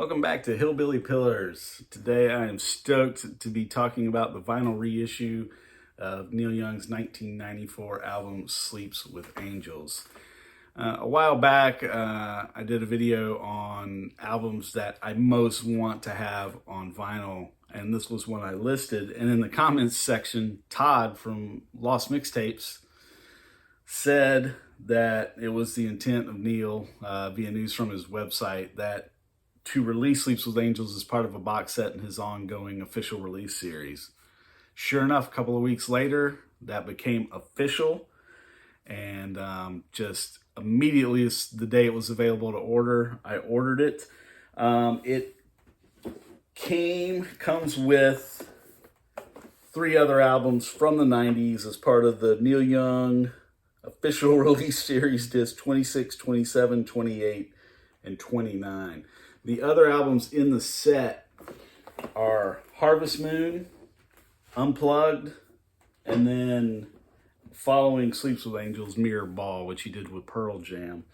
Welcome back to Hillbilly Pillars. Today I am stoked to be talking about the vinyl reissue of Neil Young's 1994 album Sleeps with Angels. A while back I did a video on albums that I most want to have on vinyl, and this was one I listed. And in the comments section, Todd from Lost Mixtapes said that it was the intent of Neil, via news from his website, that to release Sleeps with Angels as part of a box set in his ongoing official release series. Sure enough, a couple of weeks later, that became official, and just immediately the day it was available to order, I ordered it. It comes with 3 other albums from the 90s as part of the Neil Young official release series, disc 26, 27, 28, and 29. The other albums in the set are Harvest Moon, Unplugged, and then following Sleeps with Angels, Mirror Ball, which he did with Pearl Jam.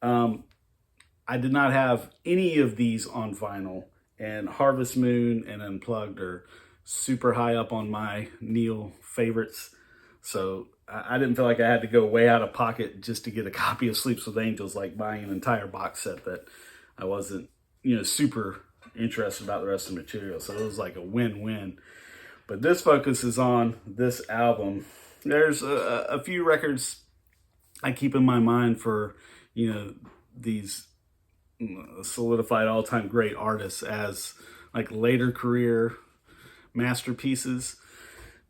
I did not have any of these on vinyl, and Harvest Moon and Unplugged are super high up on my Neil favorites. So I didn't feel like I had to go way out of pocket just to get a copy of Sleeps with Angels, like buying an entire box set that I wasn't, super interested about the rest of the material. So it was like a win-win. But this focuses on this album. There's a few records I keep in my mind for, these solidified all-time great artists as like later career masterpieces.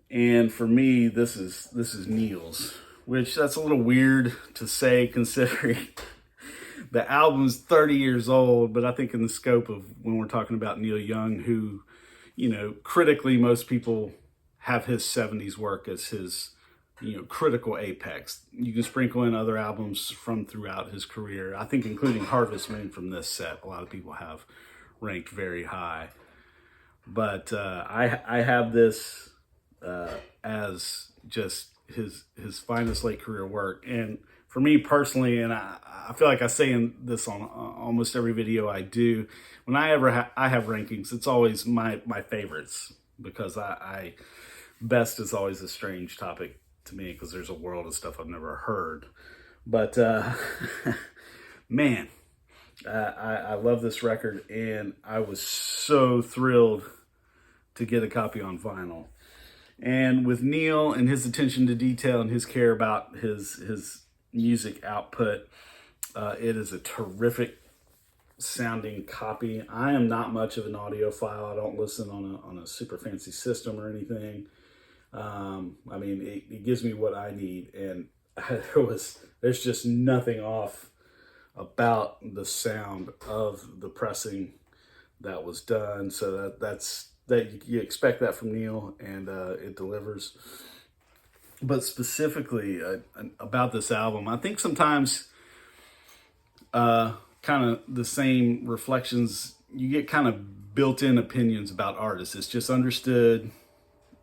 And for me, this is Neil's, which that's a little weird to say considering the album's 30 years old, but I think in the scope of when we're talking about Neil Young, who, critically most people have his 70s work as his, critical apex. You can sprinkle in other albums from throughout his career. I think including Harvest Moon from this set, a lot of people have ranked very high. But I have this as just his finest late career work. And for me personally, and I feel like I say this on almost every video I do, when I have rankings, it's always my favorites, because I best is always a strange topic to me because there's a world of stuff I've never heard. But man, I love this record, and I was so thrilled to get a copy on vinyl. And with Neil and his attention to detail and his care about his music output, it is a terrific sounding copy. I am not much of an audiophile. I don't listen on a super fancy system or anything. It gives me what I need, and there's just nothing off about the sound of the pressing that was done. So that's you expect that from Neil, and it delivers. But specifically about this album, I think sometimes kind of the same reflections, you get kind of built-in opinions about artists. It's just understood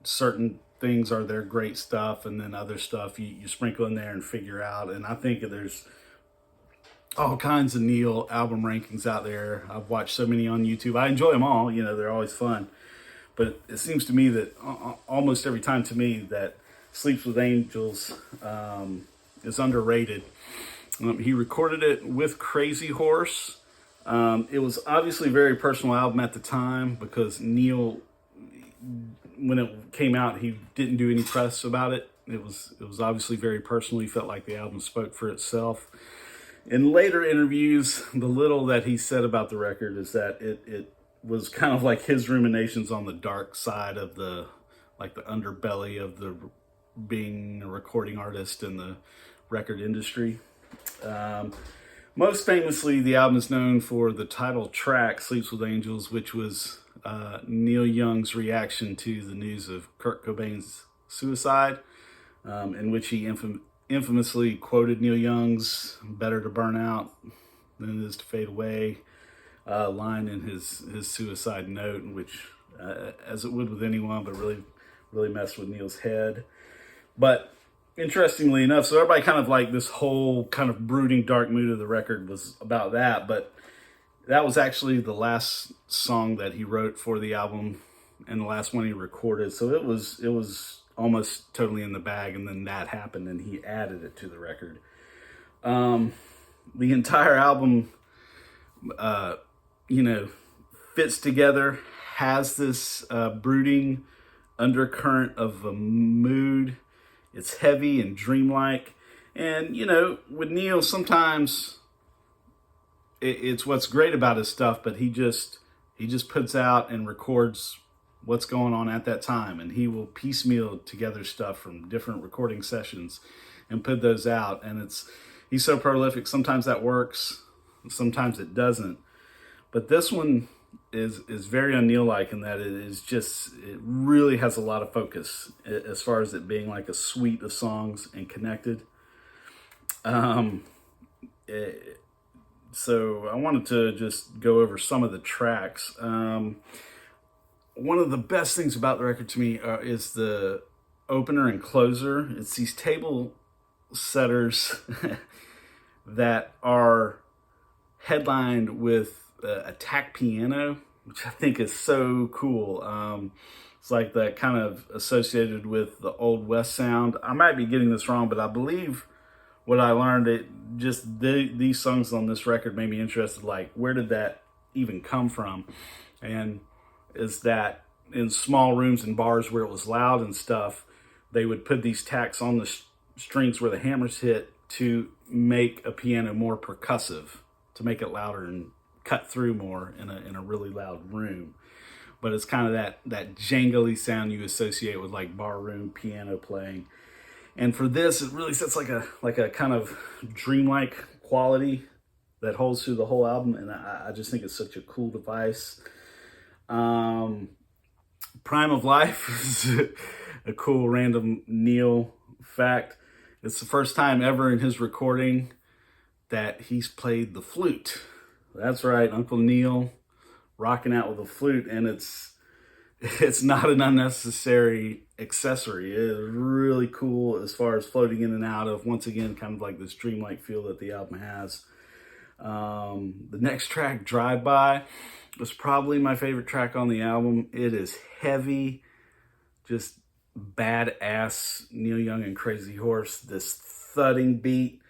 certain things are their great stuff, and then other stuff you sprinkle in there and figure out. And I think there's all kinds of Neil album rankings out there. I've watched so many on YouTube. I enjoy them all. They're always fun. But it seems to me that almost every time to me that Sleeps with Angels is underrated. He recorded it with Crazy Horse. It was obviously a very personal album at the time, because Neil, when it came out, he didn't do any press about it. It was obviously very personal. He felt like the album spoke for itself. In later interviews, the little that he said about the record is that it was kind of like his ruminations on the dark side of the underbelly of the being a recording artist in the record industry. Most famously, the album is known for the title track, Sleeps with Angels, which was Neil Young's reaction to the news of Kurt Cobain's suicide, in which he infamously quoted Neil Young's "better to burn out than it is to fade away" line in his suicide note, which, as it would with anyone, but really messed with Neil's head. But interestingly enough, so everybody kind of like this whole kind of brooding dark mood of the record was about that, but that was actually the last song that he wrote for the album and the last one he recorded. So it was almost totally in the bag, and then that happened and he added it to the record. The entire album, fits together, has this brooding undercurrent of a mood. It's heavy and dreamlike. And, with Neil, sometimes it's what's great about his stuff, but he just puts out and records what's going on at that time. And he will piecemeal together stuff from different recording sessions and put those out. And he's so prolific. Sometimes that works, sometimes it doesn't. But this one is very un-Neil-like in that it really has a lot of focus as far as it being like a suite of songs and connected. So I wanted to just go over some of the tracks. One of the best things about the record to me is the opener and closer. It's these table setters that are headlined with a tack piano, which I think is so cool. It's like that kind of associated with the Old West sound. I might be getting this wrong, but I believe what I learned, these songs on this record made me interested, like, where did that even come from? And is that in small rooms and bars where it was loud and stuff, they would put these tacks on the strings where the hammers hit to make a piano more percussive, to make it louder and cut through more in a really loud room. But it's kind of that jangly sound you associate with like barroom piano playing. And for this, it really sets like a kind of dreamlike quality that holds through the whole album. And I just think it's such a cool device. Prime of Life is a cool random Neil fact. It's the first time ever in his recording that he's played the flute. That's right, Uncle Neil rocking out with a flute, and it's not an unnecessary accessory. It is really cool as far as floating in and out of, once again, kind of like this dreamlike feel that the album has. The next track, Drive By, was probably my favorite track on the album. It is heavy, just badass Neil Young and Crazy Horse, this thudding beat.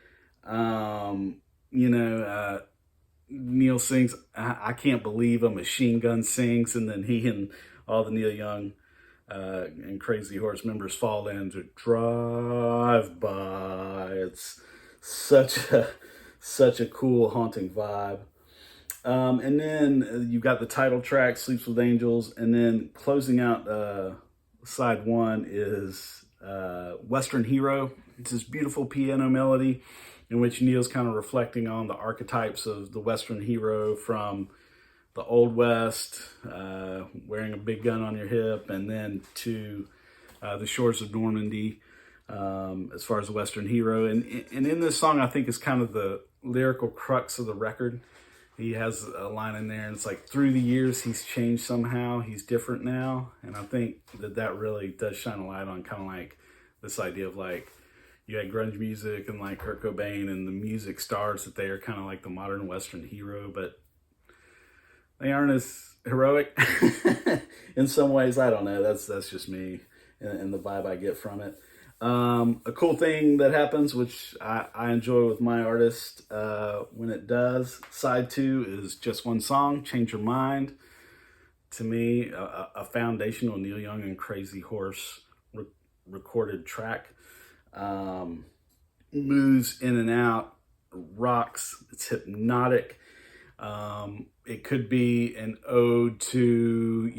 Neil sings, I can't believe a machine gun sings, and then he and all the Neil Young and Crazy Horse members fall into Drive By. It's such a cool, haunting vibe. And then you've got the title track, Sleeps with Angels, and then closing out side one is Western Hero. It's this beautiful piano melody in which Neil's kind of reflecting on the archetypes of the Western hero from the Old West, wearing a big gun on your hip, and then to the shores of Normandy, as far as the Western hero. And in this song, I think is kind of the lyrical crux of the record. He has a line in there, and it's like, through the years, he's changed somehow. He's different now. And I think that really does shine a light on kind of like this idea of like, you had grunge music and like Kurt Cobain and the music stars, that they are kind of like the modern Western hero, but they aren't as heroic in some ways. I don't know. That's just me and the vibe I get from it. A cool thing that happens, which I enjoy with my artist when it does. Side 2 is just one song, Change Your Mind. To me, a foundational Neil Young and Crazy Horse recorded track. Moves in and out, rocks, it's hypnotic. It could be an ode to,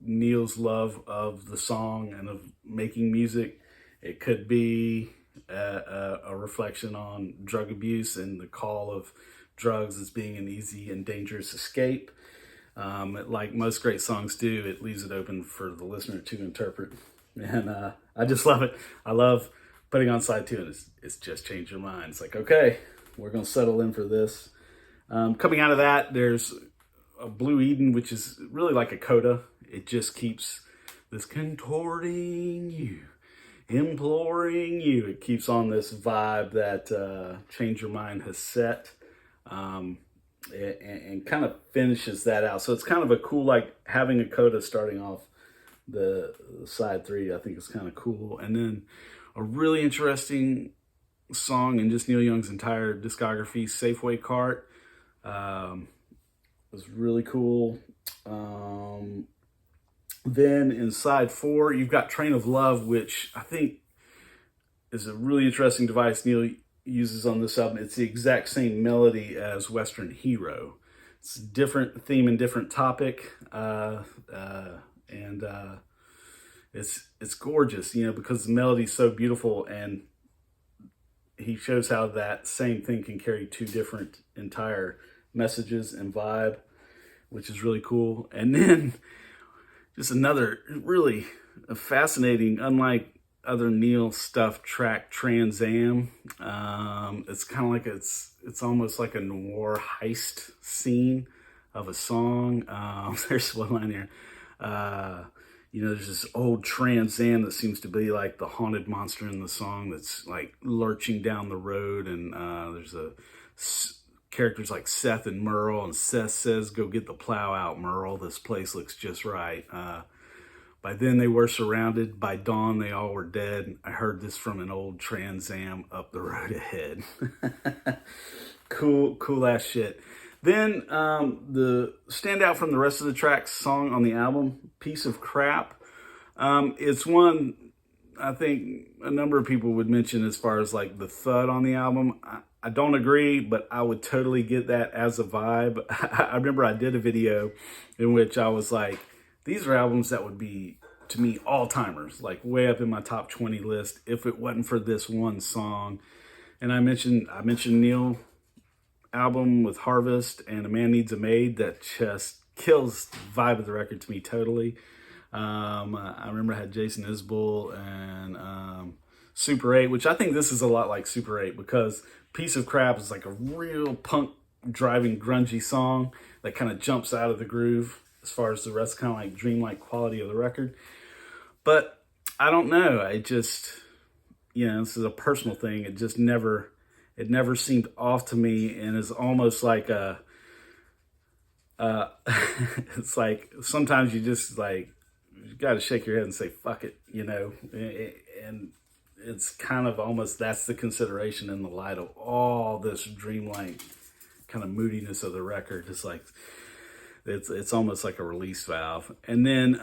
Neil's love of the song and of making music. It could be a reflection on drug abuse and the call of drugs as being an easy and dangerous escape. Like most great songs do, it leaves it open for the listener to interpret. And I just love it. I love putting on side 2, and it's just Change Your Mind. It's like, okay, we're going to settle in for this. Coming out of that, there's a Blue Eden, which is really like a coda. It just keeps this contorting you, imploring you. It keeps on this vibe that Change Your Mind has set. and kind of finishes that out. So it's kind of a cool, like having a coda starting off the side 3. I think it's kind of cool. And then a really interesting song in just Neil Young's entire discography, Safeway Cart, was really cool. Then in side 4, you've got Train of Love, which I think is a really interesting device Neil uses on this album. It's the exact same melody as Western Hero. It's a different theme and different topic, and it's gorgeous, you know, because the melody's so beautiful, and he shows how that same thing can carry 2 different entire messages and vibe, which is really cool. And then just another really fascinating, unlike other Neil stuff, track, Trans Am. It's kind of like it's almost like a noir heist scene of a song. There's one line here. You know, there's this old Trans Am that seems to be like the haunted monster in the song that's like lurching down the road, and there's characters like Seth and Merle, and Seth says, "Go get the plow out, Merle. This place looks just right." By then they were surrounded. By dawn they all were dead. I heard this from an old Trans Am up the road ahead. Cool ass shit. Then the standout from the rest of the tracks song on the album, Piece of Crap. It's one I think a number of people would mention as far as like the thud on the album. I don't agree, but I would totally get that as a vibe. I remember I did a video in which I was like, these are albums that would be, to me, all-timers, like way up in my top 20 list if it wasn't for this one song. And I mentioned Neil album with Harvest and A Man Needs a Maid that just kills the vibe of the record to me totally. I remember I had Jason Isbell and Super 8, which I think this is a lot like Super 8 because Piece of Crap is like a real punk driving grungy song that kind of jumps out of the groove as far as the rest, kind of like dreamlike quality of the record. But I don't know. I just, you know, this is a personal thing. It just never seemed off to me, and is almost like a, it's like sometimes you just like, you got to shake your head and say, fuck it, you know, and it's kind of almost, that's the consideration in the light of all this dreamlike kind of moodiness of the record. It's like, it's almost like a release valve. And then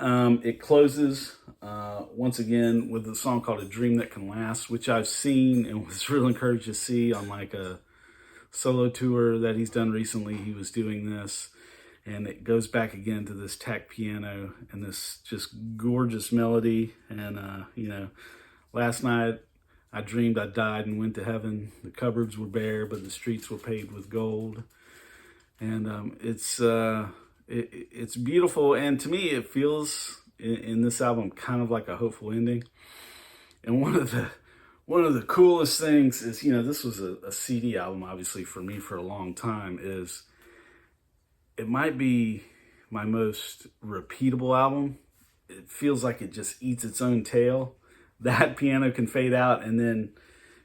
it closes once again with a song called A Dream That Can Last, which I've seen and was really encouraged to see on like a solo tour that he's done recently. He was doing this, and it goes back again to this tack piano and this just gorgeous melody. And you know, last night I dreamed I died and went to heaven. The cupboards were bare, but the streets were paved with gold. And it's beautiful, and to me it feels in this album kind of like a hopeful ending. And one of the coolest things is, you know, this was a CD album obviously for me for a long time, is it might be my most repeatable album. It feels like it just eats its own tail. That piano can fade out, and then,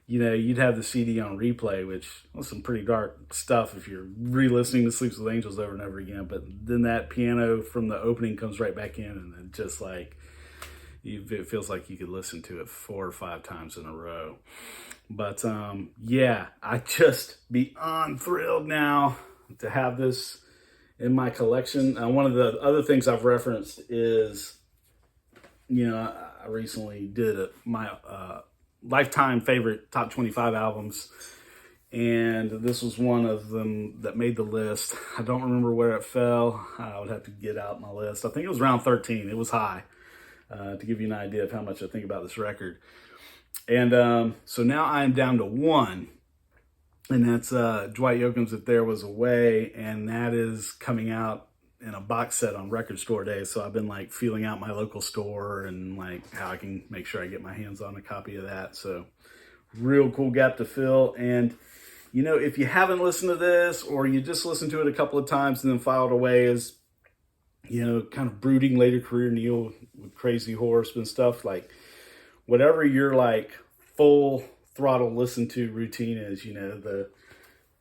you know, you'd have the CD on replay, which was some pretty dark stuff if you're re-listening to Sleeps with Angels over and over again. But then that piano from the opening comes right back in, and it just like, it feels like you could listen to it 4 or 5 times in a row. But yeah, I just beyond thrilled now to have this in my collection. One of the other things I've referenced is, you know, I recently did my lifetime favorite top 25 albums, and this was one of them that made the list. I don't remember where it fell. I would have to get out my list. I think it was around 13. It was high, to give you an idea of how much I think about this record. And so now I'm down to 1, and that's Dwight Yoakam's If There Was a Way, and that is coming out in a box set on Record Store Day. So I've been like feeling out my local store and like how I can make sure I get my hands on a copy of that. So real cool gap to fill. And, you know, if you haven't listened to this, or you just listened to it a couple of times and then filed away as, you know, kind of brooding later career Neil with Crazy Horse and stuff, like whatever your like full throttle listen to routine is, you know, the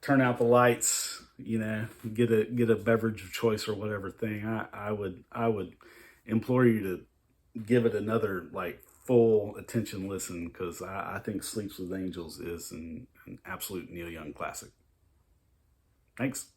turn out the lights you know, get a beverage of choice or whatever thing, I would implore you to give it another like full attention listen, because I think Sleeps with Angels is an absolute Neil Young classic. Thanks.